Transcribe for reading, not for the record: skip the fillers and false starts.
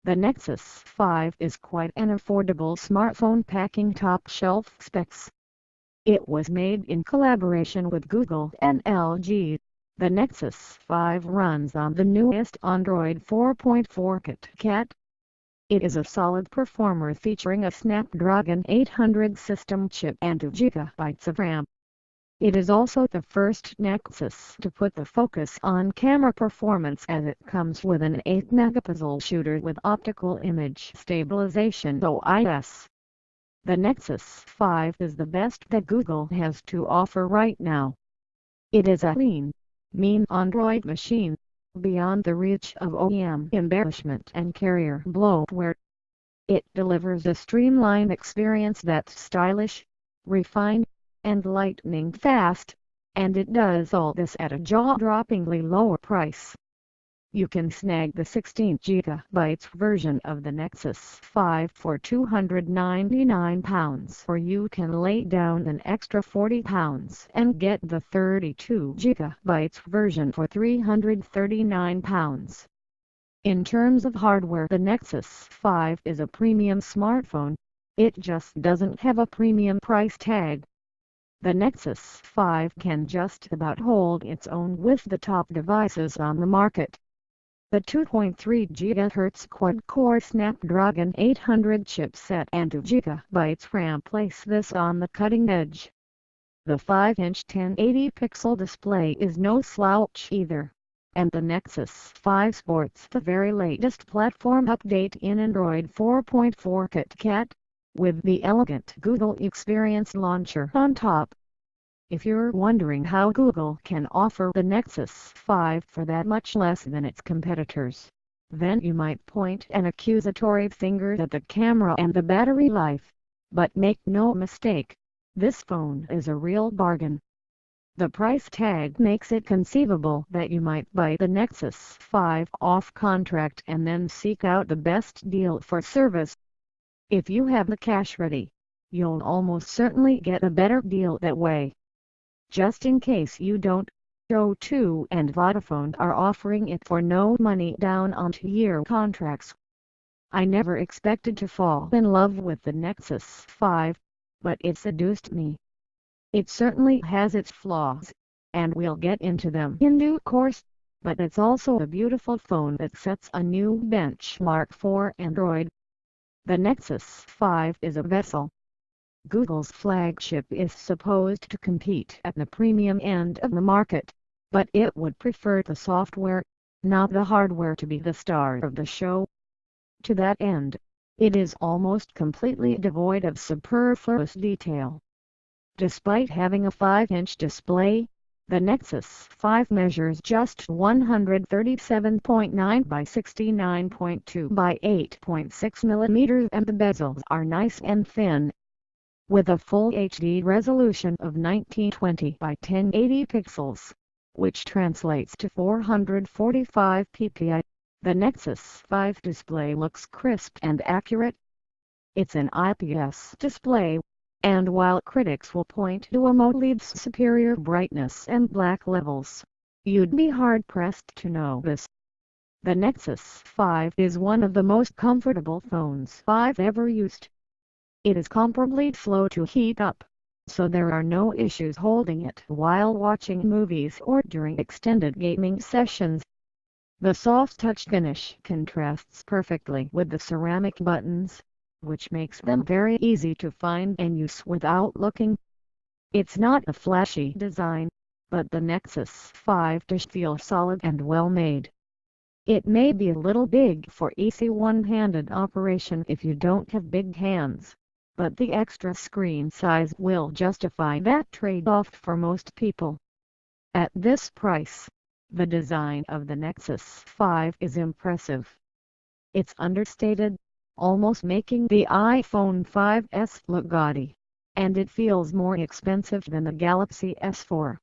The Nexus 5 is quite an affordable smartphone packing top-shelf specs. It was made in collaboration with Google and LG. The Nexus 5 runs on the newest Android 4.4 KitKat. It is a solid performer featuring a Snapdragon 800 system chip and 2 GB of RAM. It is also the first Nexus to put the focus on camera performance, as it comes with an 8-megapixel shooter with optical image stabilization OIS. The Nexus 5 is the best that Google has to offer right now. It is a lean, mean Android machine, beyond the reach of OEM embellishment and carrier bloatware. It delivers a streamlined experience that's stylish, refined, and lightning fast, and it does all this at a jaw-droppingly lower price. You can snag the 16 GB version of the Nexus 5 for £299, or you can lay down an extra £40 and get the 32 GB version for £339. In terms of hardware, the Nexus 5 is a premium smartphone. It just doesn't have a premium price tag. The Nexus 5 can just about hold its own with the top devices on the market. The 2.3 GHz quad-core Snapdragon 800 chipset and 2 GB RAM place this on the cutting edge. The 5-inch 1080-pixel display is no slouch either, and the Nexus 5 sports the very latest platform update in Android 4.4 KitKat, with the elegant Google Experience Launcher on top. If you're wondering how Google can offer the Nexus 5 for that much less than its competitors, then you might point an accusatory finger at the camera and the battery life. But make no mistake, this phone is a real bargain. The price tag makes it conceivable that you might buy the Nexus 5 off contract and then seek out the best deal for service. If you have the cash ready, you'll almost certainly get a better deal that way. Just in case you don't, O2 and Vodafone are offering it for no money down on 2-year contracts. I never expected to fall in love with the Nexus 5, but it seduced me. It certainly has its flaws, and we'll get into them in due course, but it's also a beautiful phone that sets a new benchmark for Android. The Nexus 5 is a vessel. Google's flagship is supposed to compete at the premium end of the market, but it would prefer the software, not the hardware, to be the star of the show. To that end, it is almost completely devoid of superfluous detail. Despite having a 5-inch display, the Nexus 5 measures just 137.9 by 69.2 by 8.6 mm, and the bezels are nice and thin. With a full HD resolution of 1920 by 1080 pixels, which translates to 445 ppi, the Nexus 5 display looks crisp and accurate. It's an IPS display, and while critics will point to AMOLED's superior brightness and black levels, you'd be hard-pressed to know this. The Nexus 5 is one of the most comfortable phones I've ever used. It is comparably slow to heat up, so there are no issues holding it while watching movies or during extended gaming sessions. The soft touch finish contrasts perfectly with the ceramic buttons, which makes them very easy to find and use without looking. It's not a flashy design, but the Nexus 5 does feel solid and well made. It may be a little big for easy one-handed operation if you don't have big hands, but the extra screen size will justify that trade-off for most people. At this price, the design of the Nexus 5 is impressive. It's understated, almost making the iPhone 5S look gaudy, and it feels more expensive than the Galaxy S4.